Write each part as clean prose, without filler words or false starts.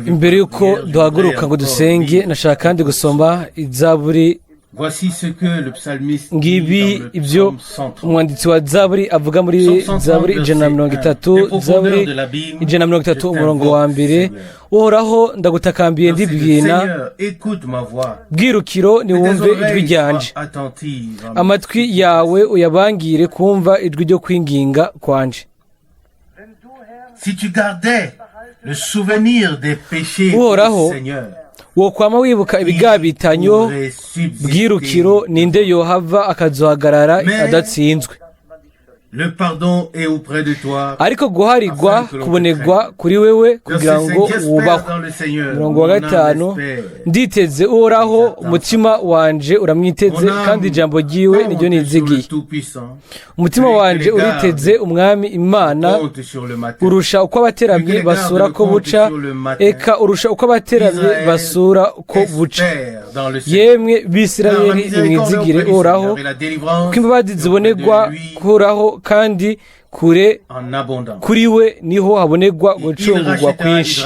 imbere y'uko duhaguruka ngo dusenge nashaka kandi gusoma izaburi. Ngibi ibyo umwanditsi wa zaburi avuga muri zaburi 130, zaburi 130 umurongo wa mbere. Uhoraho ndagutakambiye ndibwina, bwirukiro niwumve ijwi ryanje, amatwi yawe uyabangire kumva ijwi ryo kwinginga kwanje. Uhoraho wokwama wibuka ibigabitanyo, bwirukiro ninde yohava akazohagarara adatsinzwe. Ariko guharigwa kubonegwa kuri wewe kugira ngo wubahwe. Umurongo wa 5, nditeze Uhoraho, umutima wanje uramwiteze, kandi ijambo ryiwe niryo nizigiye. Umutima wanje uriteze umwami Imana, urusha uko abateramye basura ko buca, eka urusha uko abateramye basura ko buca. Yemwe Bisirayeli, nimwizigire Uhoraho, kuko imbabazi zibonegwa kuhoraho, kandi kuri we niho habonegwa gucungurwa kwinshi,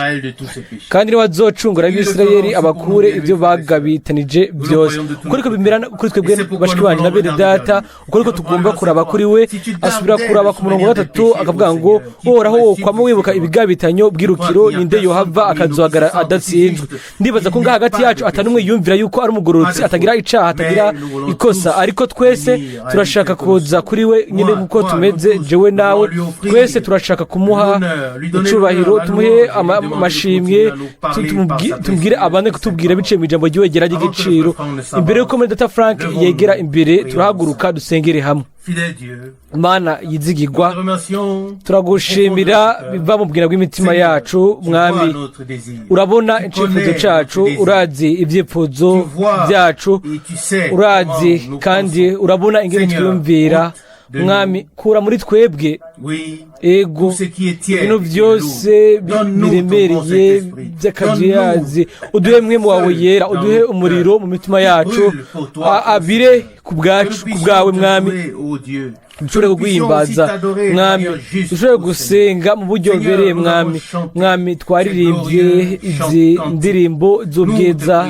kandi niwe azocungura Abisirayeli abakure ibyo bagabitanije byose. Uko niko bimera kuri twebwe bashiki banje na bene data, uko niko tugomba kuraba kuri we. Asubira kuraba ku murongo wa 3 akavuga ngo Uhoraho wokwama wibuka ibigabitanyo, bwirukiro ninde yohava akazohagara adatsinzwe. Ndibaza ko ngaha hagati yacu atanumwe yumvira yuko ari umugororotsi, atagira icaha, atagira ikosa, ariko twese turashaka kuza kuri we nyine nkuko tumeze jewe nawe. Twese turashaka kumuha icubahiro, tumuhe amashimwe, tumubwire abane kutubwira biciye mu ijambo ry'wegera ry'igiciro. Imbere yuko muri Data Frank yegera imbere, turahaguruka dusengere hamwe. Mana yizigirwa, turagushimira biva mu bwira bw'imitima yacu. Mwami, urabona icifuzo cacu, urazi ibyifuzo byacu, urazi kandi urabona ingene twiyumvira. Mwami, kura muri twebwe ego ibintu byose biremereye by'akazuyazi, uduhe mwemu wawe yera, uduhe umuriro mu mitima yacu, abire ku bwawe Mwami, dushobore kuguhimbaza Mwami, dushobore gusenga mu buryo bubereye Mwami. Mwami, twaririmbye izi ndirimbo z'ubwiza,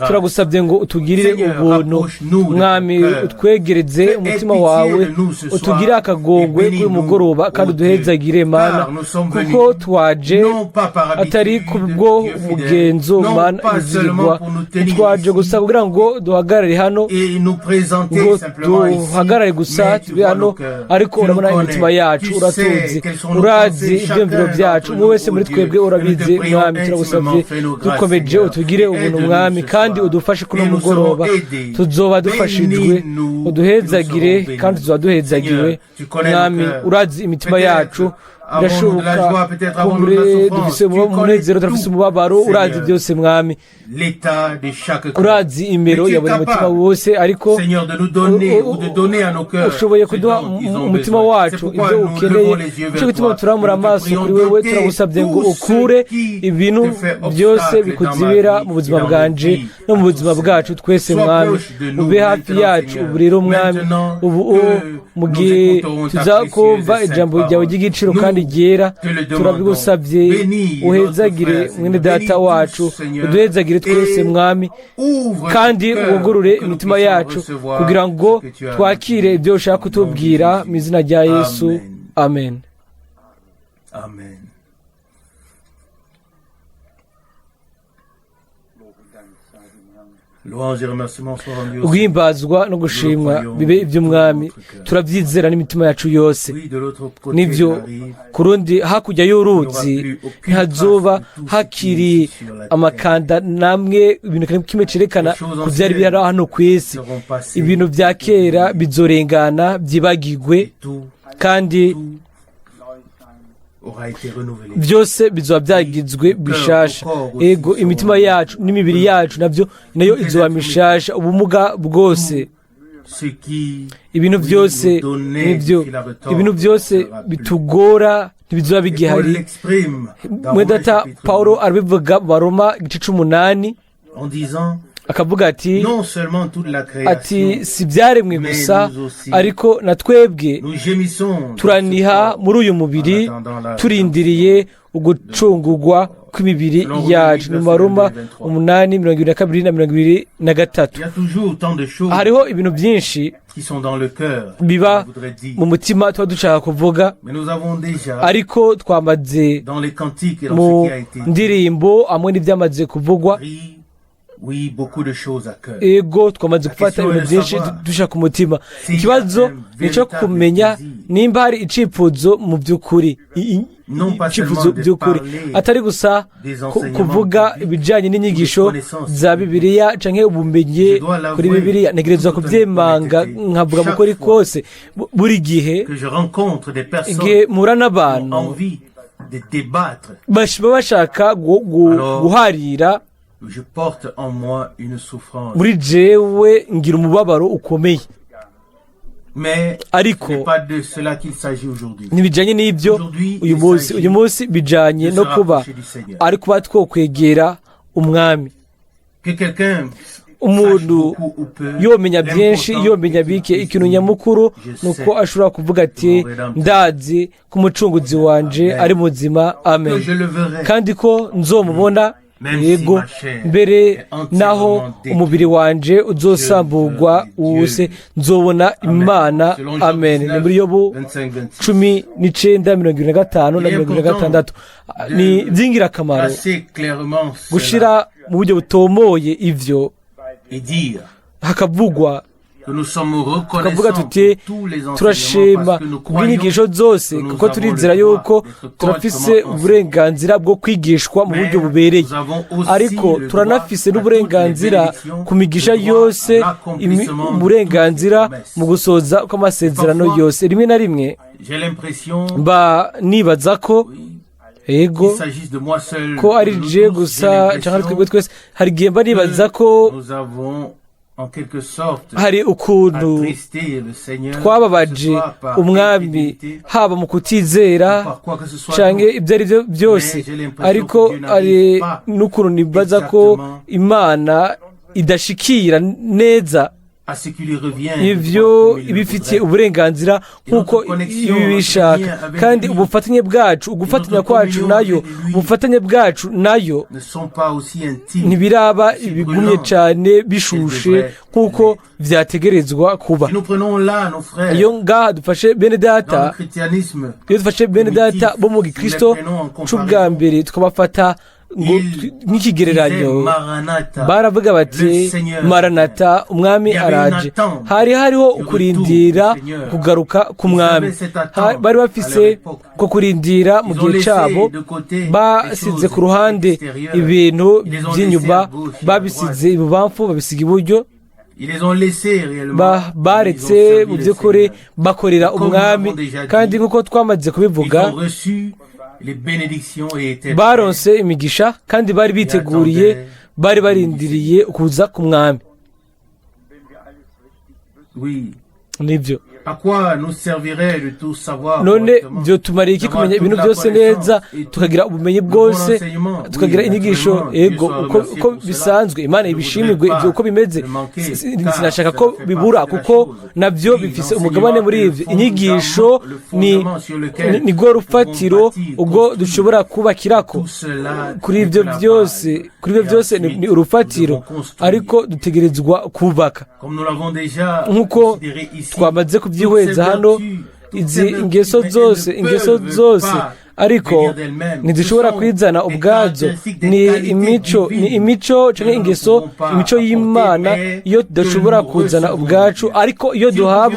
turagusabye ngo utugirire ubuntu Mwami, utwegereze umutima wawe, utugire akagongwe kuri mugoroba, kandi uduhezagire Mana, kuko twaje atari kubwo umugenzo Mana izigirwa, twaje gusa kugira ngo duhagarare hano, ngo duhagarare gusa tube hano, ariko urabona imitima yacu, uratuzi, urazi ibyumviro byacu, umwe wese muri twebwe urabizi Mwami. Turagusabye dukomeje utugire ubuntu Mwami, kandi udufashe kuno mugoroba, tuzoba dufashijwe, uduhezagire kandi tuzoba duhezagiwe Mwami. Urazi imitima yacu, birashoboka kumure dufise umunezero, turafise umubabaro, urazi byose Mwami, urazi imero ya buri mutima wose, ariko ushoboye kuduha umutima wacu ibyo ukeneye. Cyo gituma turamura amaso kuri wewe, turagusabye ngo ukure ibintu byose bikuzibira mu buzima bwanje no mu buzima bwacu twese Mwami. Ube hafi yacu ubu rero Mwami, ubu mu gihe tuzakumva ijambo ryawe ry'igiciro kandi ryera, turabigusabye uhezagire mwene data wacu, uduhezagire twese Mwami, kandi wugurure imitima yacu kugira ngo twakire ibyo ushaka kutubwira mu izina rya Yesu. Amen. Amen. Uguhimbazwa no gushimwa bibe iby'umwami, turabyizera n'imitima yacu yose. Nibyo kurundi hakurya y'uruzi ntihazoba hakiri amakanda namwe, ibintu kimwe cerekana ku byari biri hano ku isi. Ibintu bya kera bizorengana byibagirwe, kandi byose bizoba byagizwe bishasha. Ego imitima yacu n'imibiri yacu nabyo nayo izoba mishasha. Ubumuga bwose, ibintu byose nibyo, ibintu byose bitugora ntibizoba bigihari. Mwedata Paulo arabivuga Baroma 8 akavuga ati non seulement toute la ati création, si ibyaremwe gusa ariko na twebwe nous gémissons turaniha muri uyu mubiri turindiriye ugucungurwa kw'imibiri yacu. Ni mu Baroma 8:22 na 23. Il y a toujours tant de choses hariho ibintu byinshi qui sont dans le cœur, biba on voudrait dire. mu mutima tuba dushaka kuvuga, Mais nous avons déjà, ariko twamaze dans les cantiques et dans mu ce qui a été ndirimbo hamwe n'ibyamaze kuvugwa, pris, oui, beaucoup de choses à cœur. ego twamaze gufata ibintu byinshi dushaka ku mutima. Ikibazo ni icyo kumenya nimba hari icifuzo mu by'ukuri, icifuzo by'ukuri atari gusa kuvuga ibijyanye n'inyigisho za Bibiliya cyangwa ubumenyi kuri Bibiliya. Ntegerezwa kubyemanga nkavuga mu kuri kose. Buri gihe Que je rencontre des personnes igihe mpura qui ont n'abantu envie de débattre, baba bashaka guharira, je porte en moi une souffrance. muri jewe ngira umubabaro ukomeye, Mais ce ariko n'est pas de cela qu'il s'agit aujourd'hui. ntibijyanye n'ibyo uyu munsi bijyanye no kuba ari kuba twokwegera umwami. Que quelqu'un Umuntu yomenya byinshi, yomenya bike, ikintu nyamukuru ni uko ashobora kuvuga ati ndazi ko umucunguzi wanje ari muzima, amen, kandi ko nzomubona, yego, mbere naho umubiri wanje uzosamburwa wose nzobona Imana, amen. Ni muri Yobu 19:25 na 26. Ni iby'ingirakamaro gushira mu buryo butomoye ivyo et dire hakavugwa, que nous sommes tukavuga reconnaissants tuti pour tous les enseignements turashima parce que nous croyons kubw'inyigisho zose que nous kuko avons turizera le droit yuko d'être turafise correctement uburenganzira bwo kwigishwa mu Mais buryo bubereye, nous avons aussi ariko le turanafise droit à n'uburenganzira toutes les bénédictions, ku migisha le droit yose, à l'accomplissement de uburenganzira toutes les promesses. mu gusoza kw'amasezerano Parfois, yose. Rimwe na rimwe J'ai l'impression mba nibaza ko ego qu'il s'agisse de moi seul, ko ari nous je tous, gusa j'ai cyangwa ari twebwe l'impression twese. Hari igihe mba nibaza ko nous avons en quelque sorte hari ukuntu attristé le Seigneur, que ce twababaje soit par umwami infidélité, haba mu kutizera par quoi que ce soit cyangwa d'autre. ibyo ari byo byose, Mais j'ai l'impression ariko que Dieu ari n'arrive pas n'ukuntu nibaza ko exactement Imana idashikira neza à ce qui lui revient ivyo comme il le ibifitiye voudrait. uburenganzira nk'uko ibi bishaka, kandi ubufatanye bwacu, ugufatanya kwacu nayo, ubufatanye bwacu nayo ne sont pas aussi intimes. ntibiraba ibigumye cyane bishushe nk'uko vyategerezwa kuba. Si nous prenons là nos frères Iyo ngaha dufashe bene dans data, le christianisme, iyo dufashe bene data bo mu gikristo c'ubwa mbere tukabafata nk'ikigereranyo, baravuga bati maranata, umwami araje. Hari hariho ukurindira kugaruka k'umwami, bari bafise ko kurindira mu gihe cyabo, basize ku ruhande ibintu by'inyuma, babisize ibubamfu babisiga iburyo, baretse mu by'ukuri bakorera umwami, kandi nk'uko twamaze kubivuga baronse imigisha kandi bari biteguriye, bari barindiriye ukuza k'umwami. Nibyo none byo tumariye iki kumenya ibintu byose neza, tukagira ubumenyi bwose, tukagira inyigisho, ego uko bisanzwe. Imana ibishimirwe ibyo uko bimeze, sinashaka ko bibura kuko nabyo bifise umugabane muri ivyo. Inyigisho ni rwo rufatiro ubwo dushobora kubakirako. Kuri ibyo byose ni urufatiro, ariko dutegerezwa kubaka nk'uko twamaze kubyihweza hano. Izi ingeso zose ariko ntizishobora kwizana ubwazo, ni imico cyangwa imico y'Imana iyo tudashobora kuzana ubwacu, ariko iyo duhawe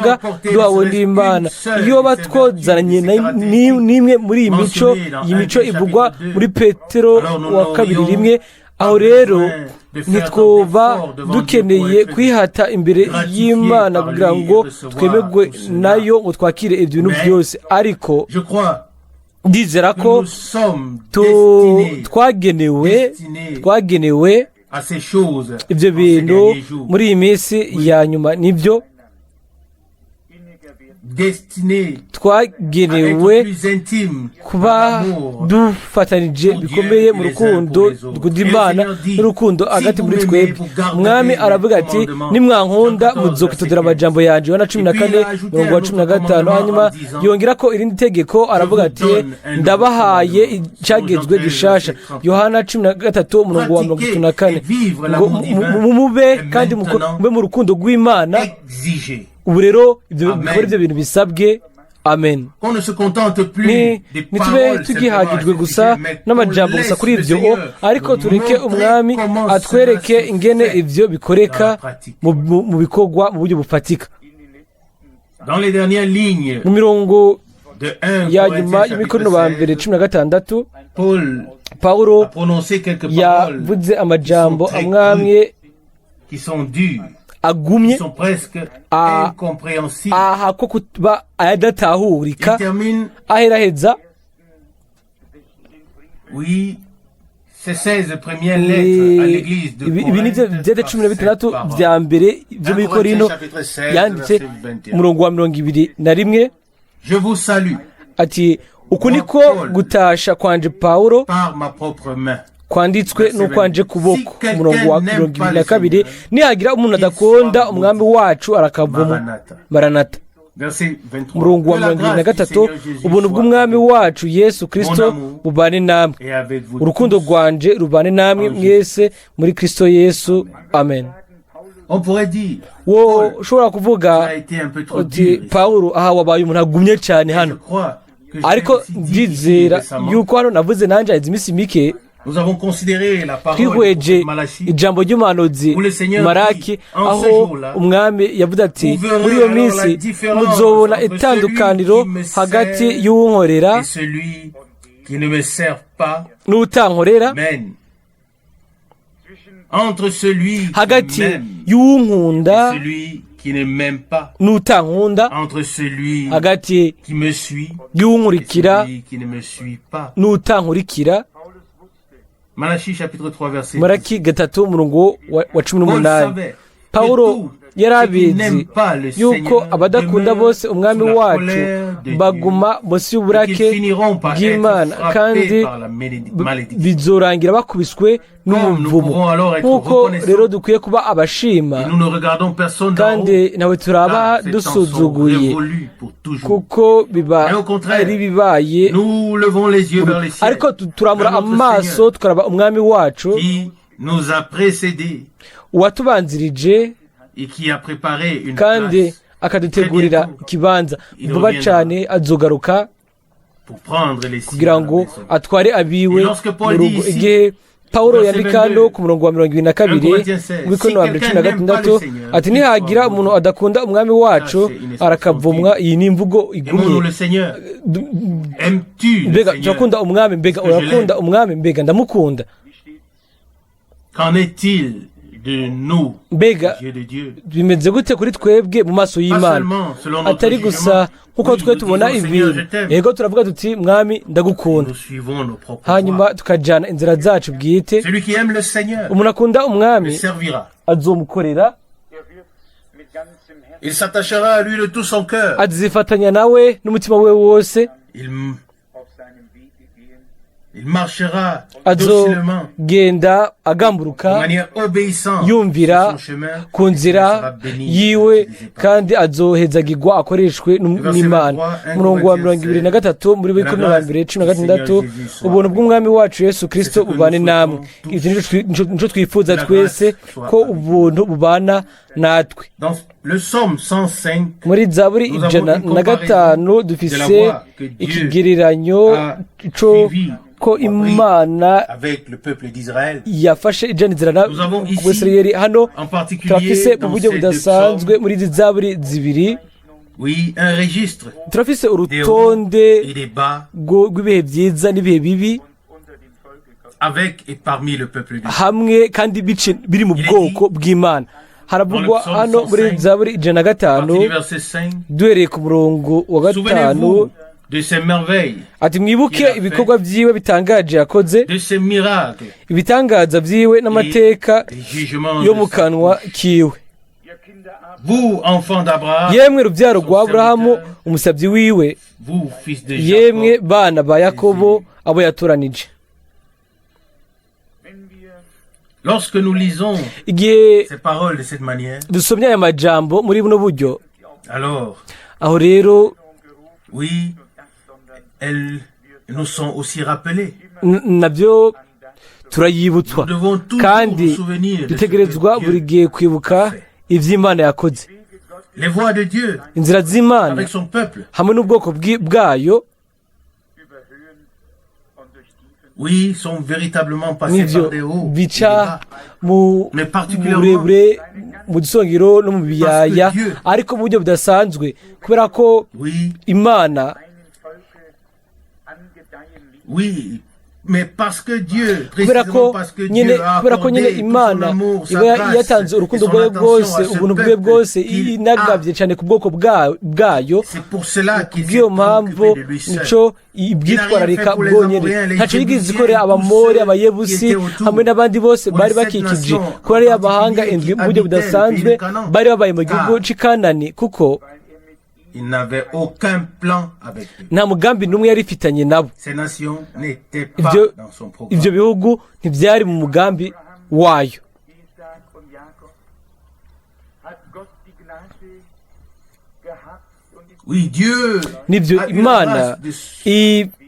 n'Imana, iyo batwozanye n'imwe muri iyi mico ivugwa muri Petero wa 2:1. Aho rero ntitwoba dukeneye kwihata imbere y'Imana kugira ngo twemerwe nayo ngo twakire ibyo bintu byose, ariko ndizera ko twagenewe ibyo bintu muri iyi minsi ya nyuma. Nibyo destinés à être twagenewe plus intimes kuba dans l'amour. dufatanije bikomeye mu rukundo rw'Imana n'urukundo hagati muri twebwe. Umwami aravuga ati nimwankunda muzokwitondera amajambo yanjye. Yohana 14:15. Hanyuma yongera ko irindi tegeko aravuga ati ndabahaye icyagezwe gishasha. Yohana 13:34 ngo mube kandi mube mu rukundo rw'Imana. Exiger. Ubu rero bikora ibyo bintu bisabwe. Amen. Qu'on ne se contente plus des ntitube paroles tugihagijwe gusa n'amajambo gusa kuri ibyo, ariko tureke umwami atwereke ingene ibyo bikoreka mu bikorwa mu buryo bufatika. Dans les dernières lignes Mu mirongo de 1 ya nyuma Corinthiens y'imikorino ba mbere chapitre 16, 16, Paul a Pawulo prononcé quelques paroles yavuze amajambo amwamwe qui sont dures, qui agumye sont presque Ah. incompréhensibles. aha ko kuba ayadatahurika, Il termine, aheraheza oui, ces 16 premières lettres à l'église de ibi ni byo byete 16 bya mbere byo muri Korino yanditse umurongo wa 21. Je vous salue Ati uku niko gutasha kwanje Pawulo par ma propre main. kwanditswe n'ukwanje kuboko. Umurongo wa 22. Nihagira umuntu adakunda umwami wacu arakavuma. Maranata. Verset 23. Umurongo wa Que la grâce du 23. Seigneur Jésus Ubuntu bw'umwami wacu Yesu Kristo bubane namwe. et avec vous Urukundo tous. rwanje rubane namwe mwese muri Kristo Yesu. Amen. On pourrait dire, Wo ushobora kuvuga ça a été un peu trop uti dur. ici. Pawulo aha wabaye umuntu agumye cyane Je hano, crois que j'ai ariko aussi dit ici ndizera récemment, yuko hano navuze nanjye haheze iminsi mike nous avons considéré la parole twihweje de Malachi. ijambo ry'umuhanuzi Où le Seigneur Maraki, dit, en ce aho jour-là, umwami yavuze ati vous verrez muri iyo alors minsi la différence muzobona entre itandukaniro celui qui me hagati sert y'uwunkorera Et celui qui ne me sert pas n'utankorera, mène. Entre celui qui hagati m'aime y'uwunkunda et celui qui ne m'aime pas. n'utankunda, Entre celui hagati qui me suit et y'uwunkurikira celui qui ne me suit pas. n'utankurikira. Malachie chapitre 3 verset 10. Maraki 3 umurongo wa Paul 18. savait Pawulo yari abizi yuko abadakunda bose umwami wacu baguma munsi y'uburake bw'Imana kandi bizorangira bakubiswe n'umuvumo. Nk'uko rero dukwiye kuba abashima kandi nawe turaba dusuzuguye kuko biba ari bibaye, ariko turamura amaso tukaraba umwami wacu uwatubanzirije kandi akadutegurira ikibanza vuba cyane. Azogaruka kugira ngo atware abiwe mu rugo. Igihe Pawulo yandika hano ku murongo wa 22 w'Ikorinto wa 16 ati nihagira umuntu adakunda umwami wacu arakavumwa. Iyi ni imvugo igumye. Mbega turakunda umwami? Mbega urakunda umwami? Mbega ndamukunda? Mbega bimeze gute kuri twebwe mu maso y'Imana? Atari gusa nkuko twe tubona ibintu, yego turavuga tuti mwami ndagukunda, hanyuma tukajyana inzira zacu bwite. Umuntu akunda umwami azomukorera, azifatanya nawe n'umutima we wose, azogenda agamburuka yumvira ku nzira yiwe kandi azohezagirwa akoreshwe n'Imana. Umurongo wa 23 muri Bikorinto ba mbere 16. Ubuntu bw'umwami wacu Yesu Kristo bubane namwe. Ivyo nico twifuza twese, ko ubuntu bubana natwe. Muri Zaburi 105 dufise ikigereranyo ko Imana yafashe ijanizirana ku Bisirayeli. Hano turafise mu buryo budasanzwe muri izi Zaburi zibiri, turafise urutonde rw'ibihe byiza n'ibihe bibi hamwe kandi biri mu bwoko bw'Imana. Haravugwa hano muri Zaburi 105 duhereye ku murongo wa 5 ati mwibuke ibikorwa byiwe bitangaje yakoze, ibitangaza byiwe n'amateka yo mu kanwa kiwe. vous, enfants d'Abraham, yemwe rubyaro rwa aburahamu umusabyi wiwe, vous, fils de yemwe Jacob, bana ba yakobo abo yatoranije. lorsque nous lisons igihe ces paroles de cette manière, dusomye aya majambo muri buno buryo, alors, aho rero oui, elles nous sont aussi rappelées. nabyo turayibutswa, Nous devons toujours nous kandi souvenir de ce dutegerezwa que buri Dieu gihe kwibuka iby'Imana yakoze, les voies de Dieu inzira z'Imana avec son peuple. hamwe n'ubwoko bwayo, Oui, sont véritablement passés n'ibyo par des hauts et des bica bas. mu Mais particulièrement burebure, mu gisongero no mu biyaya, ariko mu buryo budasanzwe, kubera ko oui, Imana, oui, mais parce que Dieu, kubera précisément ko parce que nyine Dieu a kubera ko nyine accordé tout son Imana amour, sa iba grâce yatanze et urukundo son rwayo attention bwose, à ce ubuntu bwe peuple bwose, qu'il inagabye a. cyane ku bwoko bwayo, C'est pour cela qu'il s'est bw'iyo mpamvu préoccupé de lui seul. nico ibwitwararika bwonyine, ntacyo yigeze ikorera abamori, abayebusi hamwe n'abandi bose bari bakikije, kuko ari abahanga indwi mu buryo budasanzwe bari babaye mu gihugu cy'i Kanani, kuko Il n'avait aucun plan avec eux. nta mugambi n'umwe yari ifitanye nabo. Ces nations n'étaient pas Ibyo dans son ibyo programme. bihugu ntibyari mu mugambi wayo. Oui, Dieu Nibyo a eu la Imana grâce de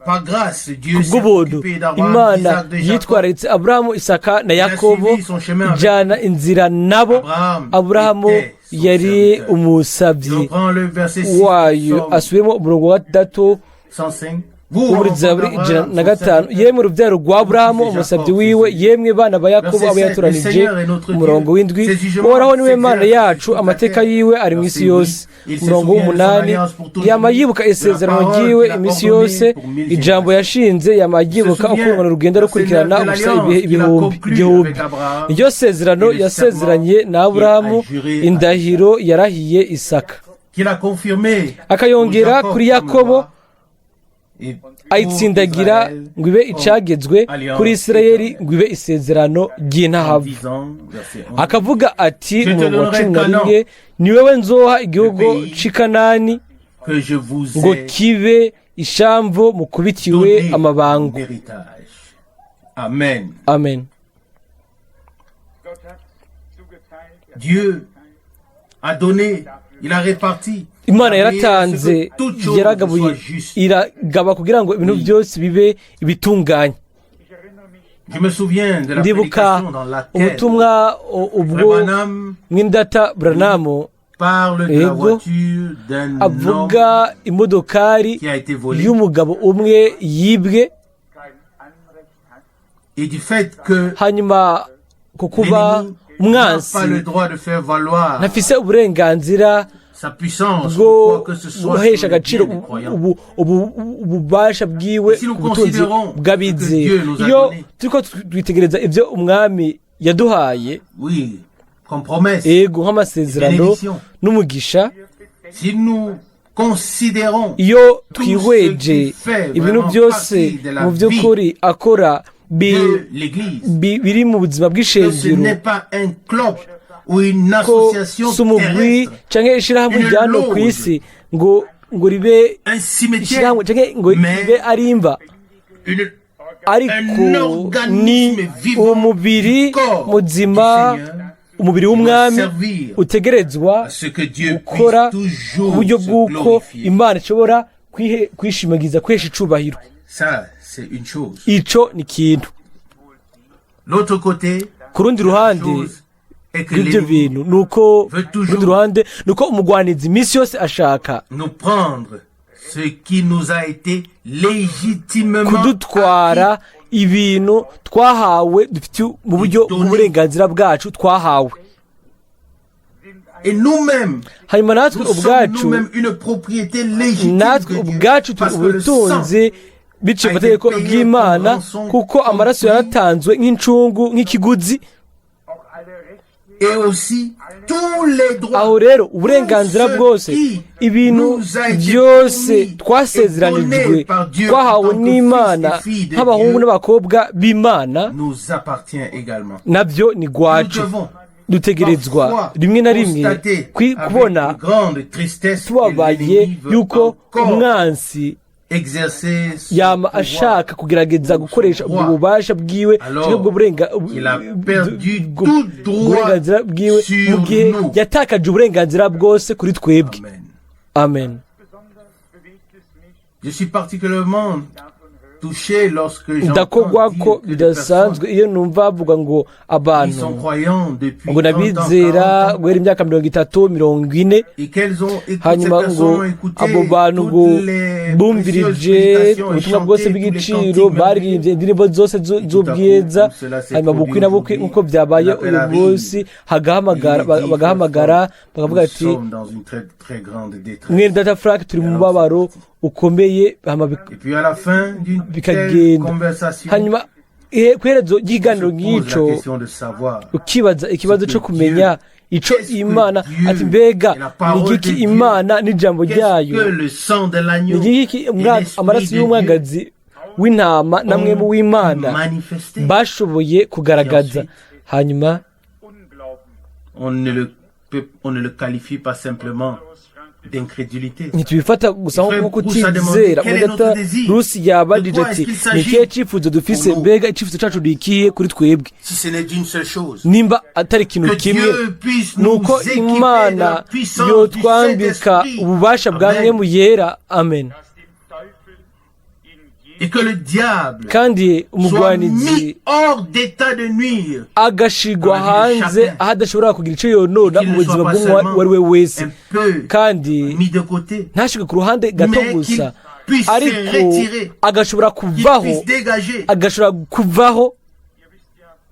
par grâce, Dieu s'est kubw'ubuntu occupé d'Abraham, Imana d'Isaac, de Jacob. yitwararitse Aburahamu, Isaka na Il a Yakobo, suivi son chemin avec ijyana inzira nabo. Abraham. Aburahamu était son yari serviteur. Je umusabyi reprends le verset 6, wayo, Psaume asubiremo umurongo wa gatatu 105. muri Zaburi ijana na gatanu, yemwe urubyaro rwa Aburahamu umusabyi wiwe, yemwe bana ba Yakobo abo yatoranije. Umurongo w'indwi, uhoraho niwe Mana yacu, amateka yiwe ari mu isi yose. Umurongo w'umunani, yama yibuka isezerano ryiwe iminsi yose, ijambo yashinze yama yibuka uko urugendo rukurikirana ubusa igihumbi. Iryo sezerano yasezeranye na Aburahamu, indahiro yarahiye Isaka, akayongera kuri Yakobo, ayitsindagira ngo ibe icagezwe, kuri Isirayeli ngo ibe isezerano ry'intahavu. Akavuga ati mu murongo wa 11, ni wewe nzoha igihugu cy'i Kanani ngo kibe ishamvu mukubitiwe amabango. Amen. Amen. Dieu a donné, il a réparti. Imana yaratanze, yaragabuye, iragaba kugira ngo ibintu byose bibe ibitunganye. Je me souviens de la Ndibuka prédication dans laquelle ubutumwa ubwo mwindata Branamu parle de la voiture d'un avuga homme imodokari qui a été volé y'umugabo umwe yibwe, et du fait que hanyuma ku kuba l'ennemi n'a pas le umwansi droit de faire valoir ntafise uburenganzira sa puissance ou bwo quoi que ce soit guhesha sur le agaciro bien des croyants. ububasha bwiwe Si nous ku butunzi considérons bw'abizeye. ce que Dieu nous a Iyo donné. turiko twitegereza ibyo umwami yaduhaye, Oui, comme promesse, ego nk'amasezerano bénédiction. n'umugisha, Si nous considérons iyo tout twihweje ce qui fait ibintu vraiment byose partie de la mu vie by'ukuri akora de l'Église, biri mu buzima que ce bw'ishengero, n'est pas un club ou une ko association si umugwi terrestre, canke ishirahamwe Une rya hano ku loge. isi ngo ribe un cimetière, ishirahamwe canke ngo mais ribe ari imva, un ariko organisme ni vivant umubiri du corps muzima, du Seigneur, umubiri qui doit w'umwami servir utegerezwa à ce que Dieu gukora puisse ku toujours buryo se bw'uko glorifier. Imana ishobora kwishimagiza, kwesha icubahiro. Ça, c'est une chose. Ico ni ikintu. L'autre côté, Ku rundi la ruhande chose est que rw'ibyo l'ennemi bintu nuko veut ku rundi toujours ruhande nuko umugwanizi iminsi yose ashaka nous prendre ce qui nous a été légitimement kudutwara ibintu twahawe, dufite mu buryo bw'uburenganzira bwacu twahawe, et nous-mêmes, hanyuma natwe nous sommes ubwacu nous-mêmes une propriété légitime natwe de Dieu, ubwacu turi parce que le sang ubutunzi biciye mu mategeko bw'Imana, kuko amaraso yaratanzwe nk'incungu, nk'ikiguzi. et aussi tous les droits, Aho rero uburenganzira bwose, ibintu byose twasezeranijwe, twahawe n'Imana nk'abahungu n'abakobwa b'Imana, nous appartient également. nabyo ni Nous gwacu. devons dutegerezwa rimwe na rimwe kubona tubabaye yuko umwansi yama ashaka kugerageza gukoresha ubwo bubasha bwiwe cyangwa ubwo burenganzira bwiwe mu gihe yatakaje uburenganzira bwose kuri twebwe. Amen. ndakogwa ko bidasanzwe iyo numva bavuga ngo abantu ngo nabizera guhera imyaka 30-40, hanyuma ngo abo bantu ngo bumvirije ubutumwa bwose bw'igiciro, baririmbye indirimbo zose z'ubwiza, hanyuma bukwi na bukwi nk'uko byabaye uyu munsi bagahamagara bakavuga ati mwene data Frank turi mu mubabaro ukomeye, bikagenda. Hanyuma kwerezo ry'iganiro nk'ico ukibaza ikibazo cyo kumenya ico Imana ati mbega nigiki Imana n'ijambo ryayo, nigiki amaraso y'umwagazi w'intama namwe mu w'Imana bashoboye kugaragaza. Hanyuma on ne le qualifie pas simplement ntitubifata gusa nko kutizera. Mudata Rusi yabajije ati nikihe cyifuzo dufise, mbega icyifuzo cyacu nikihe kuri twebwe? Nimba atari ikintu kimwe, nuko Imana yotwambika ububasha bwa mwemu yera. Amen. kandi umugwanizi agashigwa hanze aho adashobora kugira icyo yonona mu buzima bw'uwo ari we wese, kandi ntashike ku ruhande gato gusa, ariko agashobora kuvaho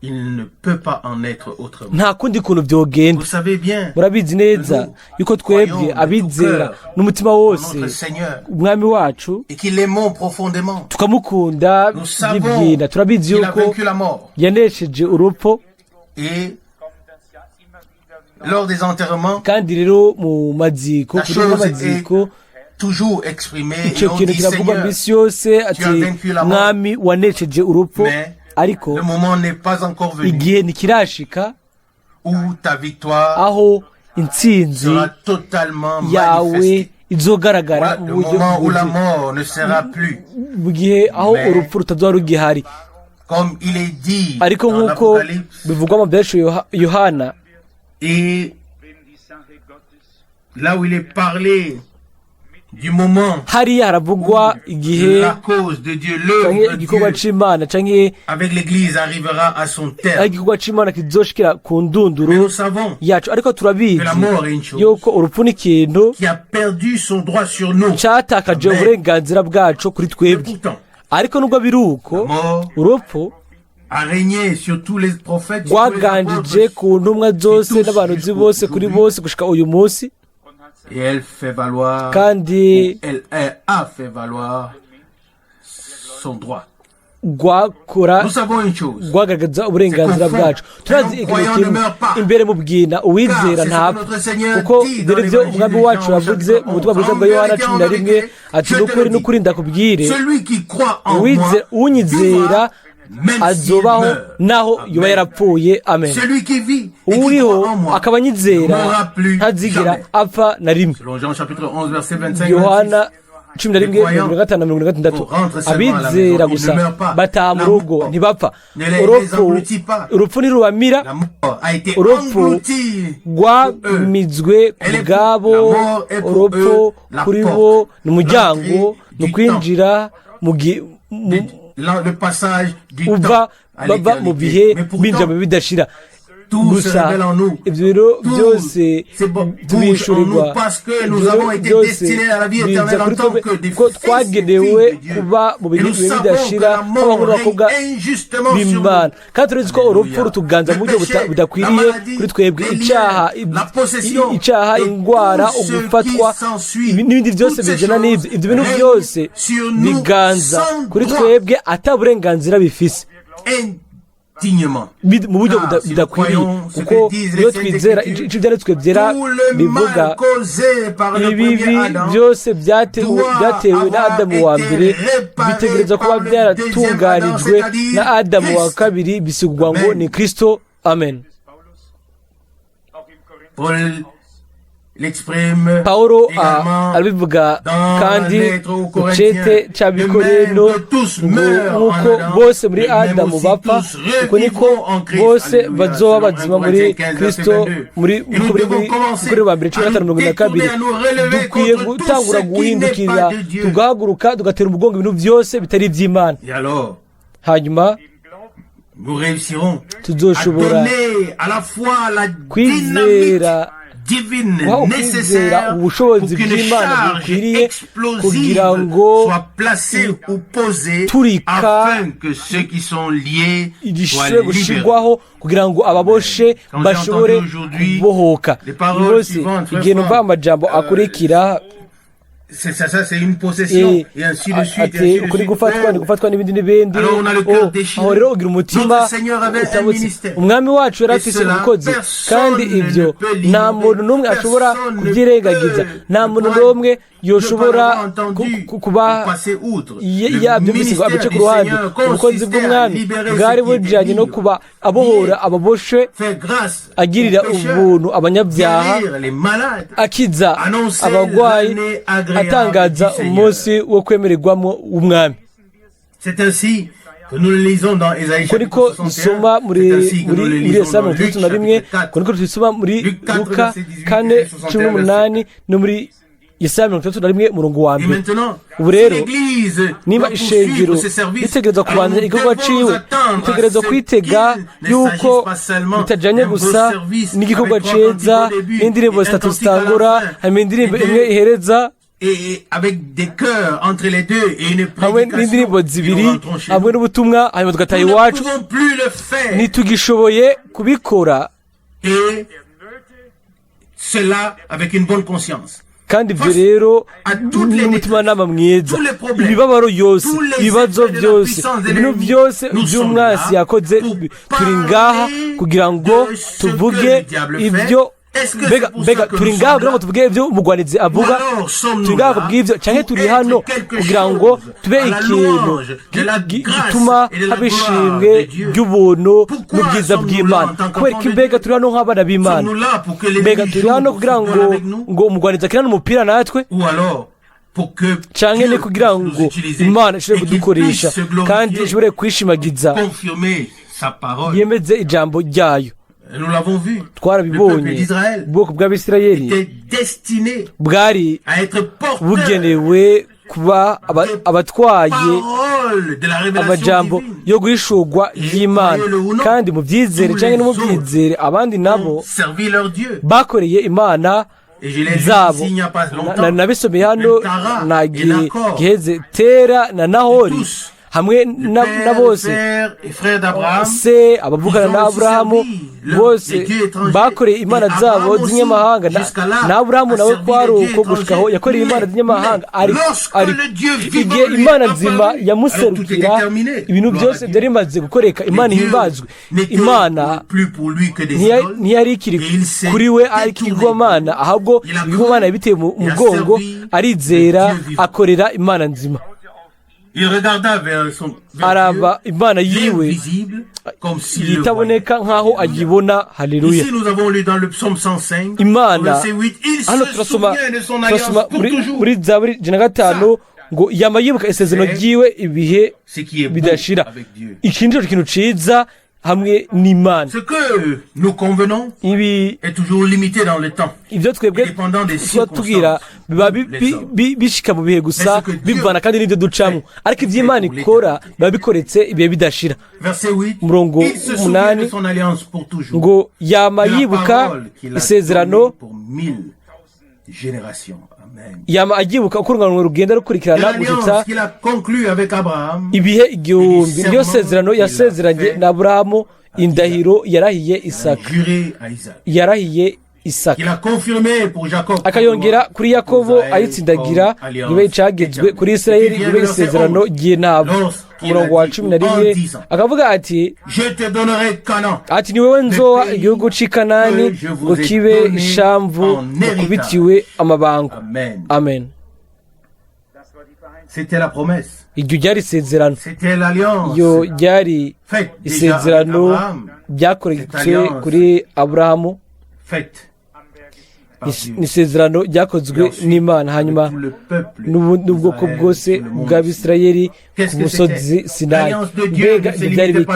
Il ne peut pas en être autrement. nta kundi kuntu byogenda. Vous savez bien, murabizi neza yuko twebwe abizera n'umutima wose umwami wacu et qu'il l'aimons profondément. tukamukunda byibwira. Turabizi Il a yuko vaincu la mort. yanesheje urupfu, Et lors des enterrements, kandi rero mu maziko la kuri chose maziko est toujours exprimée et icyo on kintu dit kiravugwa Seigneur, mbisi yose ati mwami wanesheje urupfu, ariko le moment n'est pas encore venu igihe ntikirashika où ta victoire aho intsinzi sera totalement yawe manifestée. izogaragara Voilà, mu le buryo moment où la bwuzuye, mort ne sera plus, mu gihe aho Mais- urupfu rutazoba rugihari. comme il est dit ariko dans nk'uko l'Apocalypse. bivugwa mu byanditswe Yohana, Et là où il est parlé du moment hariya haravugwa igihe la cause de Dieu, canke l'œuvre de igikorwa Dieu c'Imana canke avec l'Église arrivera à son aho terme. igikorwa c'Imana kizoshikira ku Mais ndunduro nous savons yacu, ariko turabizi que la mort est une chose yuko urupfu ni ikintu qui a perdu son droit sur nous. catakaje Amen. uburenganzira bwacu kuri Et twebwe. pourtant, ariko nubwo biri uko, la mort urupfu a régné sur tous les prophètes, sur tous les rwaganjije apôtres, ku ntumwa zose n'abahanuzi bose kuri bose gushika uyu munsi, et elle fait valoir, kandi elle a fait valoir son droit. rwakora Nous savons une chose, rwagaragaza uburenganzira bwacu. turazi ikintu kimwe, imbere mu bwina uwizera ntapfa, kuko dore ibyo umwami wacu yavuze mu butumwa bwiza bwa Yohana 11 ati n'ukuri n'ukuri ndakubwire, celui qui croit en moi unyizera même s'il azobaho meurt. naho yoba yarapfuye. Amen. Celui qui vit et qui uriho croit en moi akaba ne anyizera mourra plus ntazigera jamais. apfa na rimwe. Selon Jean chapitre 11 verset 25. Yohana 11:55-56. abizera gusa bataha mu rugo ntibapfa. urupfu ntirubamira, La mort a été urupfu engloutie rwamizwe ku bwabo, urupfu kuri bo ni umuryango, ni ukwinjira le passage du uva temps à bava mu bihe l'éternité. Mais binjira pourtant, mu bidashira. tout se gusa révèle en nous. ibyo rero Tout byose c'est bon, bouge en tubishurirwa nous parce que nous avons été destinés à la vie éternelle en tant que des ko fils et twagenewe filles de Dieu. kuba mu Et bihe nous savons que bidashira la nk'abahungu mort n'abakobwa règne injustement sur nous. b'Imana, kandi turazi ko urupfu Alléluia. rutuganza mu buryo Le péché, budakwiriye la maladie, kuri twebwe. les icyaha liens, la possession, icyaha et indwara tout ce ugufatwa qui s'ensuit, n'ibindi byose toutes ces bijana choses n'ibyo, ibyo bintu règnent byose sur nous biganza sans kuri droit. twebwe ata burenganzira bifise Indignement. mu buryo Ah, si nous budakwiriye, croyons ce kuko que disent iyo les twizera Saintes icyo ibyanditswe byera Tout le bivuga mal causé par le ibibi premier Adam byose byatewe na Adamu wa mbere bitegereza kuba byaratunganijwe na Adamu wa kabiri, bisigwa ngo ni Kristo. Amen. pawulo arabivuga kandi mu cete cy'abikorino nk'uko bose muri adamu bapfa uko niko bose bazoba bazima muri kristo muri ba mbere 15:22 dukwiye gutangura guhindukira tugahaguruka tugatera umugongo ibintu byose bitari iby'Imana hanyuma tuzoshobora kwizera kwizera ubushobozi bw'Imana bukwiriye kugira ngo turika gishobore gushirwaho kugira ngo ababoshe bashobore kubohoka bose igihe numva amajambo akurikira ukuri gufatwa n'ibindi aho rero ugira umutima utabutse umwami wacu yari afise ubukozi kandi ibyo nta muntu n'umwe ashobora kubyirengagiza nta muntu n'umwe yoshobora kuba yabyumvise ngo abice ku ruhande ubukozi bw'umwami bwari bujyanye no kuba abohora ababoshe agirira ubuntu abanyabyaha akiza abarwayi atangaza umunsi wo kwemererwamo umwami kuriko dusoma muri Yesaya 31 kuriko dusoma muri Luka 4:18 no muri Yesaya 31 murongo wa mbere ubu rero niba ishengero ritegereza kubanza igikorwa ciwe ritegereza kwitega yuko bitajanye gusa n'igikorwa ceza n'indirimbo zitatu zitangura hanyuma indirimbo imwe ihereza hamwe n'indirimbo zibiri hamwe n'ubutumwa hanyuma tugataha iwacu ntitugishoboye kubikora kandi ibyo rero n'umutimanama mwiza imibabaro yose ibibazo byose ibintu byose by'umwasi yakoze turi ngaha kugira ngo tuvuge ibyo mbega turi ngaha kugira ngo tuvuge ibyo umugwanizi avuga turi ngaha kubw'ibyo cyangwa turi hano kugira ngo tube ikintu gituma haba ishimwe ry'ubuntu n'ubwiza bw'Imana kubera ko mbega turi hano nk'abana b'Imana mbega turi hano kugira ngo umugwanizi akina n'umupira natwe cyangwa ni kugira ngo Imana ishobore kudukoresha kandi ishobore kwishimagiza yemeze ijambo ryayo twarabibonye ubwoko bw'Abisirayeli bwari bugenewe kuba abatwaye amajambo yo guhishurwa y'Imana kandi mu byizere cyangwa no mu byizere abandi nabo bakoreye Imana zabo nabisomeye hano nagiye giheze Tera na Nahori hamwe na bose se abavugana na Aburahamu bose bakoreye imana zabo z'inyamahanga na Aburahamu nawe kwari uko gushikaho yakoreye imana z'inyamahanga ari igihe imana nzima yamuserukira ibintu byose byari bimaze gukoreka Imana ihimbazwe Imana ntiyari ikiri kuri we ari ikigwamana ahubwo ibigwamana yabiteye mu mugongo arizera akorera Imana nzima araba Imana yiwe yitaboneka nk'aho agibona. Haleluya. Imana hano turasoma muri Zaburi 5 ngo yama yibuka isezerano ryiwe ibihe bidashira. Ikindi kintu ciza hamwe n'Imana. Ibi ibyo twebwe tugira biba bishika mu bihe gusa bivana kandi n'ibyo ducamo, ariko iby'Imana ikora biba bikoretse ibihe bidashira. Murongo 8 ngo yama yibuka isezerano yama agibuka ukurungano rugenda rukurikirana gushitsa ibihe igihumbi. Niyo sezerano yasezeranye na Aburahamu, indahiro yarahiye Isaka akayongera kuri Yakobo ayitsindagira ibe icagezwe kuri Isirayeli ibe isezerano ry'inabo. Umurongo wa 11 akavuga ati ni wewe nzoha igihugu c'i Kanani ngo kibe ishamvu kubitiwe amabango. Amen. Iryo ryari isezerano, iyo ryari isezerano ryakoretse kuri Aburahamu ni isezerano ryakozwe n'imana hanyuma n'ubwoko bwose bw'abisirayeli ku musozi sinayi. Mbega ibyo byari biki?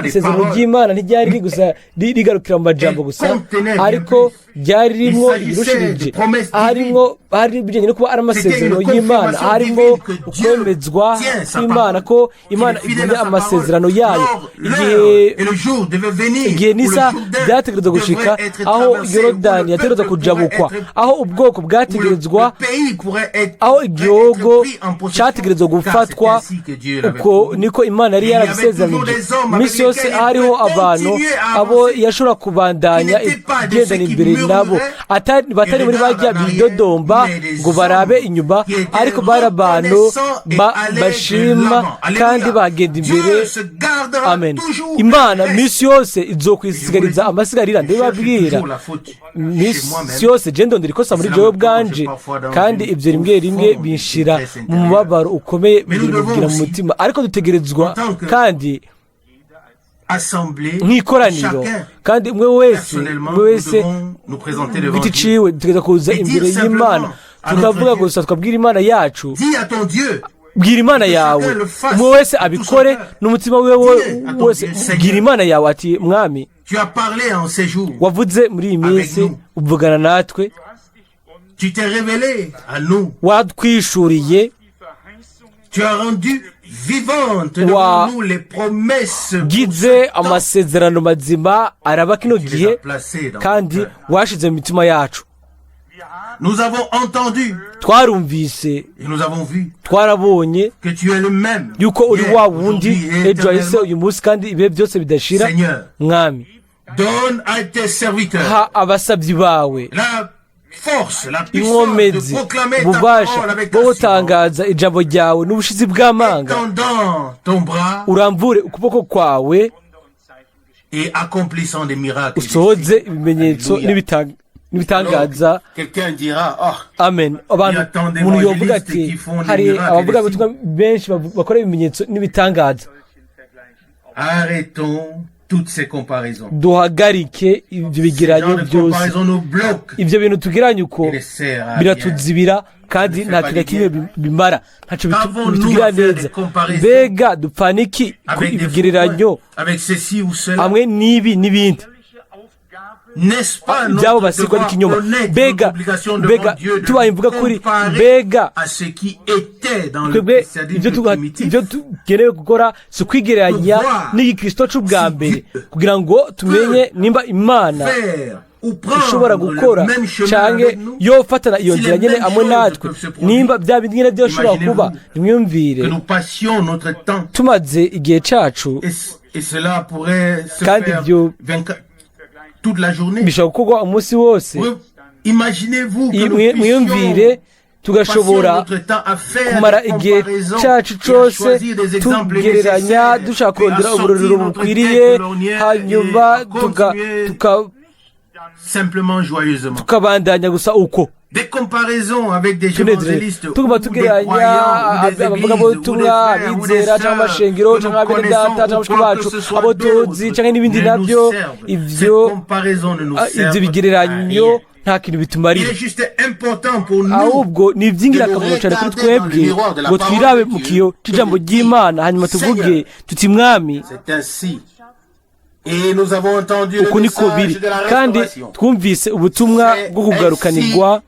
Isezerano ry'imana ntiryari gusa rigarukira mu majambo gusa, ariko ryari ririmo ibirushirije, hari ibijyanye no kuba ari amasezerano y'imana, harimo ukwemezwa kw'imana ko imana igumya amasezerano yayo. Igihe nisa byategerezwa gushika aho yorodani yategerezwa kujabukwa, aho ubwoko bwategerezwa, aho igihugu cyategerezwa gufatwa, uko niko imana yari yarabisezeranyije. Iminsi yose hariho abantu abo yashobora kubandanya igendana imbere nabo, batari muri bajya bidodomba ngo barabe inyuma, ariko bari abantu bashima kandi bagenda imbere. Amen. Imana minsi yose izokwisigariza amasigarira. Ndababwira minsi yose je ndondera ikosa muri jewe bwanje, kandi ibyo rimwe rimwe binshira mu mubabaro ukomeye, bigira mu mutima, ariko dutegerezwa kandi nk'ikoraniro, kandi umwe wese giti ciwe dutegereza kuza imbere y'Imana, tukavuga gusa, tukabwira Imana yacu, bwira Imana yawe, umwe wese abikore n'umutima wiwe wose. Bwira Imana yawe ati, Mwami, wavuze muri iyi minsi, uvugana natwe, watwishuriye, wagize amasezerano mazima araba kino gihe, kandi washize mu mitima yacu. Twarumvise, twarabonye yuko uri wa wundi ejo hahise, uyu munsi, kandi ibihe byose bidashira. Mwami, ha abasabyi bawe inkomezi, ububasha bwo gutangaza ijambo ryawe n'ubushizi bw'amanga, urambure ukuboko kwawe, usohoze ibimenyetso n'ibitangaza. Amen. Abantu, umuntu yovuga ati, hari abavuga ubutumwa benshi bakora ibimenyetso n'ibitangaza. Duhagarike ibyo bigeranyo byose, ibyo bintu tugiranye uko biratuzibira, kandi nta kintu kimwe bimara, ntacyo bitugirira neza. Mbega dupfana iki ku ibigereranyo hamwe n'ibi n'ibindi byabo basigwa n'ikinyoma? Mbega tubaye imvuga kuri, mbega twebwe ibyo tugenewe gukora si ukwigereranya n'igikristo c'ubwa mbere, kugira ngo tumenye nimba Imana ishobora gukora canke yofatana iyo nzira nyene amwe natwe, nimba bya bindi nyene byoshobora kuba. Nimwumvire, tumaze igihe cacu, kandi ibyo bishobora gukorwa umunsi wose. Mwiyumvire, tugashobora kumara igihe cyacu cyose tugereranya, dushaka kurondera uburorero bukwiriye, hanyuma tukabandanya gusa uko tuguma tugereranya abavugabutumwa, abizera cyangwa amashengero cyangwa abene data cyangwa abashiki bacu, abo tuzi cyangwa n'ibindi nabyo. Ibyo bigereranyo nta kintu bitumarira, ahubwo ni iby'ingirakamaro cyane kuri twebwe, ngo twirabe mu kiyo cy'ijambo ry'Imana, hanyuma tuvuge tuti, Mwami, uku niko biri, kandi twumvise ubutumwa bwo kugarukanirwa,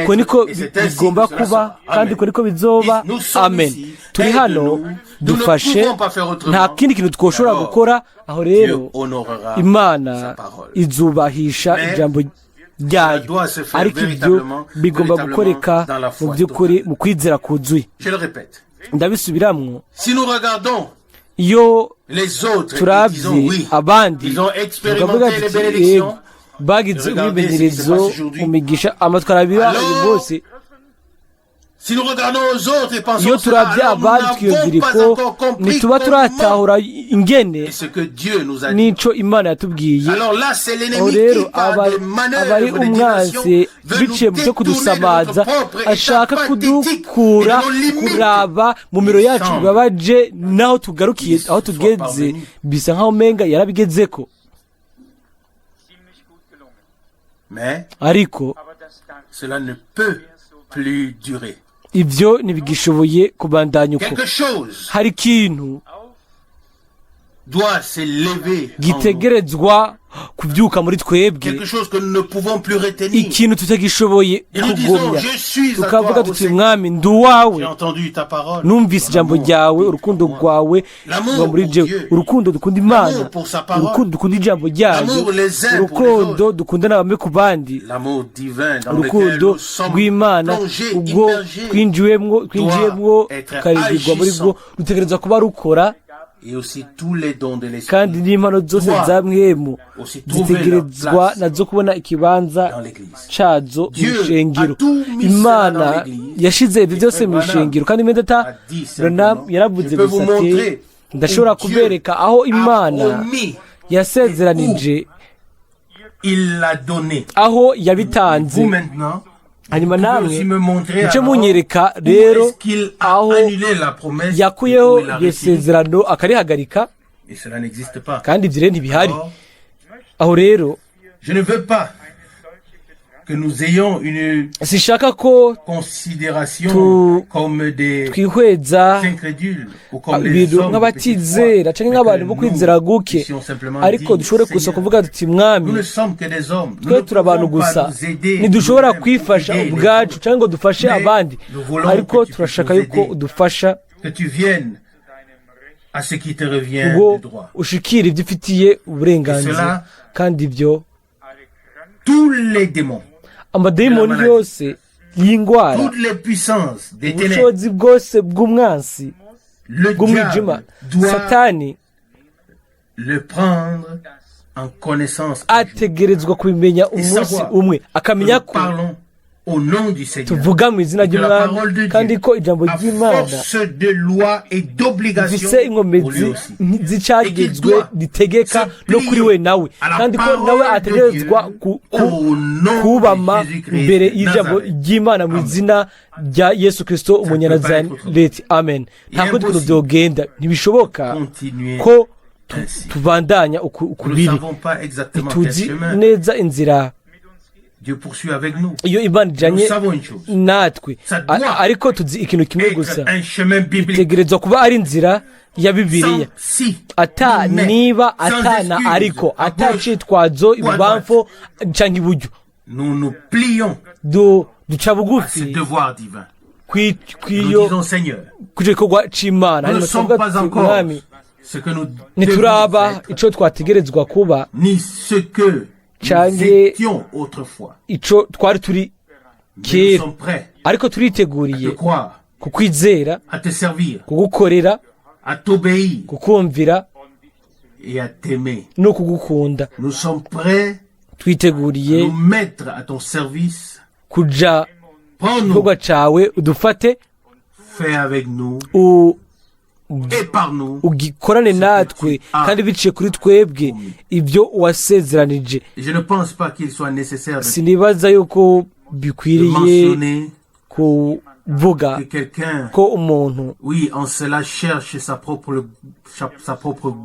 uko niko bigomba kuba, kandi uko niko bizoba. Amen. Turi hano, dufashe, nta kindi kintu twoshobora gukora. Aho rero Imana izubahisha ijambo ryayo, ariko ibyo bigomba gukoreka mu by'ukuri mu kwizera kuzuye. Ndabisubiramwo, iyo turabye abandi tukavuga tuti, yego bagize umwimenyerezo, umugisha, amatwarabira uyu munsi. Iyo turabye abandi twiyumvira ko ntituba turatahura ingene n'icyo Imana yatubwiye. Aho rero aba ari umwanzi biciye mu cyo kudusamaza, ashaka kudukura kuraba mu miro yacu bibabaje, naho tugarukiye aho tugeze bisa nk'aho umenga yarabigezeko. ariko cela ne peut plus durer. ibyo ntibigishoboye kubandanya uko. Quelque chose hari ikintu doit s'élever en nous. gitegerezwa kubyuka muri twebwe, Quelque chose que nous ne pouvons plus retenir. ikintu tutagishoboye Et nous disons, kugumya, je suis à tukavuga toi, ô tuti Seigneur. mwami ndi uwawe, J'ai entendu ta parole. numvise Ton ijambo amour ryawe, urukundo rwawe L'amour ruba muri pour jewe, Dieu. urukundo dukunda Imana, L'amour pour sa parole. urukundo dukunda ijambo ryayo, L'amour les uns pour les urukundo autres. dukunda n'abame ku bandi, L'amour divin dans lequel urukundo nous sommes rw'Imana plongés, ubwo immergés, twinjiyemwo être tukarirwa muri bwo, agissant. rutegerezwa kuba rukora, et aussi tous les dons de l'esprit kandi n'impano zose za mwemu aussi trouver la zitegerezwa place nazo kubona ikibanza dans l'église. cazo mu Dieu ishengero. a tout mis Imana cela dans l'église. yashize ibyo byose mu Branham ishengero, kandi Medata a dit Branham simplement, yaravuze je peux vous gusa ati montrer ndashobora où Dieu kubereka aho a Imana promis yasezeranije, il l'a donné. aho yabitanze. Vous maintenant, hanyuma vous pouvez namwe aussi me montrer muce alors munyereka où rero est-ce qu'il a aho annulé la promesse yakuyeho où il a iryo retiré. sezerano akarihagarika, Et cela n'existe pas. kandi ibyo rero ntibihari. Or, aho rero je ne veux pas que nous ayons une sishaka ko considération Tu- comme des twihweza incrédules ou comme des ibintu hommes de petite nk'abatizera foi, cyangwa mais nk'abantu que bo nous kwizera guke, puissions simplement ariko dire, dushobore gusa Seigneur, kuvuga tuti mwami, nous ne sommes que des hommes. Nous twe ne turi abantu pouvons gusa, pas nous aider ntidushobora nous-mêmes, kwifasha aider les ubwacu autres. cyangwa ngo dufashe Mais abandi, nous voulons ariko que tu turashaka puisses yuko nous aider. udufasha Que tu viennes à ce qui te revient ngo de droit. ushikire ibyo ufitiye uburenganzira. Cela- kandi ibyo Tous les démons, amadayimoni yose y'indwara, toutes les puissances des ténèbres, ubushobozi bwose bw'umwansi le bw'umwijima, diable doit satani le prendre en connaissance. ategerezwa kubimenya umunsi umwe, akamenya Nous ko parlons au nom du Seigneur. tuvuga mu izina Que la parole de ry'umwami, Dieu, kandi ko ijambo à ry'Imana force de loi et d'obligation rifise pour lui inkomezi aussi. z'icyagezwe ritegeka no kuri we nawe, kandi ko nawe ategerezwa Au nom kubama de Jésus-Christ imbere de y'ijambo Nazareth. ry'Imana mu izina rya Yesu Kristo umunyanazareti. Amen. nta kundi kuntu byogenda, ntibishoboka Continuez ko ainsi. tubandanya Nous uku ne biri. savons pas exactement quel ntituzi chemin neza inzira Dieu poursuit avec nous. iyo Imana Nous ijanye savons une chose. natwe, Ça doit ariko tuzi ikintu kimwe gusa, Être un chemin biblique. itegerezwa kuba ari inzira ya Bibiliya, Sans si, ata mais niba sans atana excuse, ariko à ata gauche, citwazo ou à ibubamfo canke iburyo, nous nous plions duca à ce bugufi devoir divin. Nous kw'iyo disons, Seigneur, kuja gikorwa c'Imana. nous ne hanyuma sommes tukavuga pas tuti, encore mwami, ce que nous ntituraba devons être, ico twategerezwa kuba, ni ce que nous Canke- étions autrefois. ico twari turi Mais nous kera, sommes prêts ariko à te turiteguriye croire, kukwizera, à te servir, kugukorera, à t'obéir kukumvira et à t'aimer. no kugukunda. Nous sommes prêts à Twiteguriye nous mettre à ton service. kuja Prends-nous, igikorwa cawe, udufate, fais avec nous et par nous. ugikorane natwe, kandi biciye kuri twebwe ibyo wasezeranije. Je ne pense pas qu'il soit nécessaire de Sinibaza yuko bikwiriye mentionner kuvuga que quelqu'un, ko umuntu oui, en cela cherche sa propre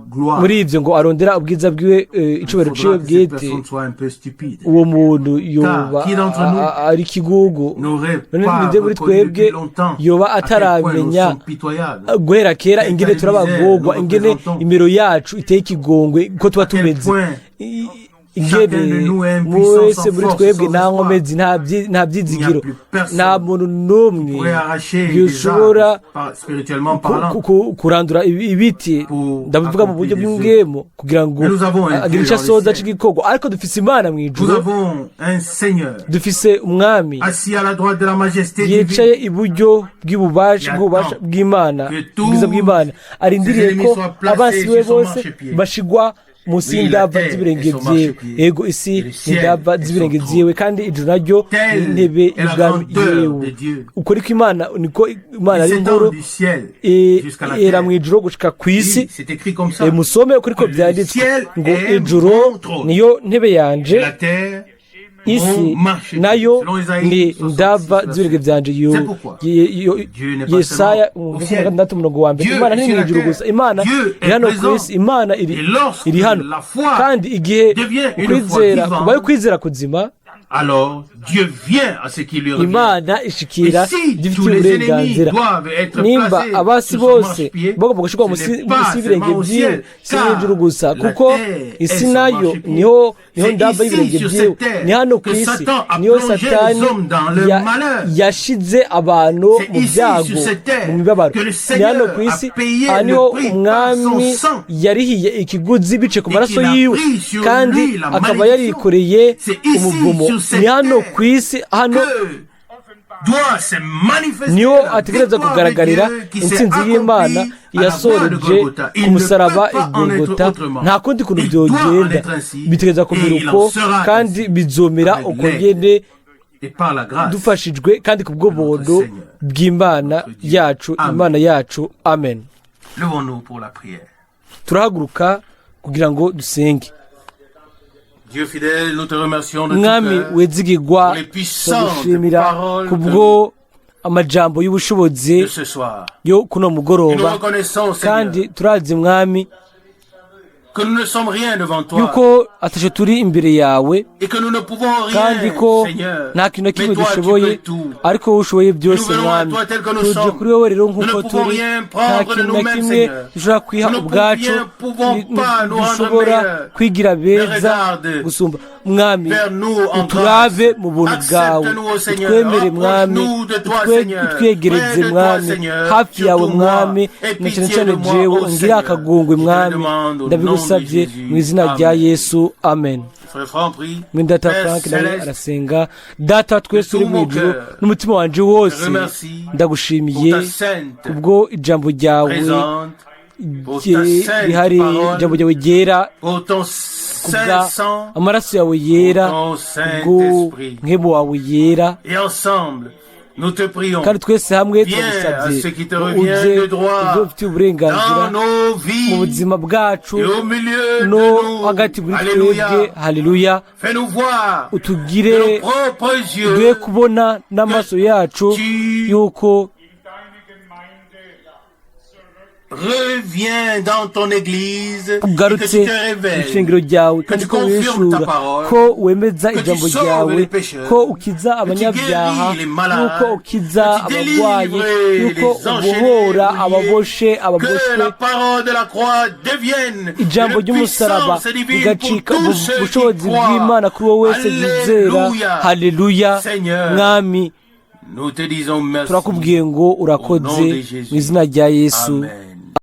gloire. muri ivyo ngo arondera ubwiza bwiwe, Il icubahiro ciwe faudra que cette bwite, personne soit un peu stupide. uwo muntu yoba qui d'entre nous ari ikigugu, N'aurait none pas ninde muri reconnu depuis twebwe longtemps yoba à quel point nous ataramenya sommes pitoyables. guhera kera ingene turabagorwa, nous ingene représentons imero yacu iteye ikigongwe, ko tuba À quel tumeze, point ingene chacun de nous est umwe impuissant, wese sans muri force, twebwe sans nta espoir. nkomezi, nta byizigiro, Il n'y a plus personne nta muntu n'umwe pourrait arracher des yoshobora arbres, spirituellement parlant. kurandura ibiti, Pour ndabivuga mu buryo accomplir bw'ingemo, kugira ngo Mais nous avons un agire Dieu icyo dans le asoza ciel. cy'igikorwa. Ariko dufise Imana mu Nous ijuru, avons un Seigneur dufise umwami assis à la droite de la majesté yicaye divine. iburyo bw'ububasha bw'Imana, Que tous ubwiza bw'Imana, arindiriye ses ennemis ko soient placés abansi we sur son bose marchepied. bashigwa munsi Oui, y'indava la terre z'ibirenge est son vyiwe. marchepied. Ego isi Et le ciel n'indava est z'ibirenge son vyiwe, kandi ijuru naryo Telle n'intebe est la y'ubwami grandeur yewe. de Dieu. Uko niko Imana, niko Imana Il ari s'étend nkuru, du ciel jusqu'à la era terre. mu ijuru gushika kw'isi. Oui, c'est écrit comme ça. Musome uko niko Le vyanditswe ciel ngo est ijuru mon trône. niyo ntebe yanje, La terre, isi mon marchepied. nayo Selon Isaïe ni 66, ndava z'ibirenge vyanje. C'est pourquoi Dieu n'est pas Yesaya seulement au ciel. umurongo wa mbere. Dieu Imana est ntiri sur la mw'ijuru terre. gusa, Imana Dieu est iri hano présent. kw'isi, Imana Et lorsque iri hano. la foi Kandi igihe devient une ukwizera foi kubaye vivante, ukwizera kuzima, alors Dieu vient à ce qui lui revient. imana ishikira Et si gifite tous les ennemis uburenganzira doivent être nimba placés abasi sur son bose marchepied, bagomba gushyirwa ce munsi n'est pas y'ibirenge seulement au byiwe ciel, si hejuru gusa car kuko la terre est isi son nayo marchepied. niho C'est ndamba ici, y'ibirenge sur byiwe cette terre, ni hano ku que isi Satan a niho plongé satani les hommes dans le malheur. yashize abantu C'est mu ici, byago sur cette terre, mu mibabaro que le ni Seigneur hano ku a isi payé aha le niho prix par son umwami sang. yarihiye ikiguzi bice ku Et maraso qu'il a yiwe pris sur kandi lui la akaba malédiction. yarikoreye C'est ici, umuvumo sur cette ni hano terre, ku isi hano que doit se manifester niho la ategereza victoire de kugaragarira Dieu qui s'est intsinzi y'imana accomplie à la croix de yasoreje Golgotha. ku Il ne musaraba peut pas en être igorogota autrement. nta kundi kuntu Il doit en byogenda être ainsi, bitegereza kumera et il uko en sera kandi ainsi, bizomera avec uko l'aide nyene et par la grâce. dufashijwe kandi ku bw'ubuntu Seigneur, bw'imana Dieu. yacu Amen. imana yacu amen Levons-nous pour la prière. turahaguruka kugira ngo dusenge Dieu fidèle, nous te remercions de tout mwami cœur wezigirwa pour les puissantes turagushimira paroles kubwo amajambo y'ubushobozi de ce soir. yo kuno Et nous mugoroba reconnaissons, Seigneur, kandi turazi mwami que nous ne sommes rien devant toi yuko atasho turi imbere yawe et que nous ne pouvons kandi rien, ko Seigneur. nta kintu na Mais kimwe toi, tu dushoboye peux tout. ariko wowe ushoboye Nous byose venons à mwami toi tel que nous tuje sommes. kuri wowe rero Nous nk'uko ne pouvons turi rien nta prendre de kintu na nous-mêmes, kimwe Seigneur. dushobora kwiha Nous ne ubwacu pouvons pas nous rendre dushobora meilleurs. kwigira beza Regarde gusumba mwami vers nous en uturave grâce. mu buntu bwawe Accepte-nous, ô Seigneur. utwemere mwami Rapproche-nous de toi, Seigneur. utwegereze Près de toi, mwami Seigneur. hafi yawe Surtout moi. mwami Et na pitié cyane cyane de moi, jewe ô ungire Seigneur. akagungwe Je te mwami demande au ndabigusabye nom de Jésus. mu izina rya Amen. yesu amen Frère Franck, prie. mwendata Père frank nawe Céleste, arasenga data twese uri tout mu mon ijuru cœur, n'umutima wanje wose remercie ndagushimiye pour ta sainte kubwo ijambo ryawe présente, pour ta sainte rihari parole, ijambo ryawe ryera pour ton kubwa saint sang, amaraso yawe yera pour ton kubwo Saint-Esprit. nk'ebo wawe yera Et ensemble, nous te prions. kandi twese hamwe Viens turagusabye à ce qui te ngo revient uje de droit uje ufite uburenganzira dans nos mu vies buzima bwacu et au milieu no de nous. hagati muri Alléluia. twebwe haleluya Fais-nous voir de utugire nos propres duhe yeux kubona n'amaso yacu tu yuko reviens dans ton église et que ugarutse tu te mu révèles. ishengero ryawe kandi tu ko confirmes wishura ta parole, ko wemeza que tu ijambo sauves ryawe les pécheurs, ko ukiza abanyabyaha guéris les malades, yuko ukiza que tu abarwayi délivres yuko les enchaînés, ubohora brouillés, ababoshe que ababoshwe la parole de la croix devienne ijambo une ry'umusaraba puissance divine pour rigacika tous ceux qui ubushobozi bw'imana croient. kuri wowe wese yizera Alléluia. haleluya Seigneur, mwami nous te disons merci. turakubwiye ngo urakoze Au nom de Jésus. mu izina rya yesu Amen.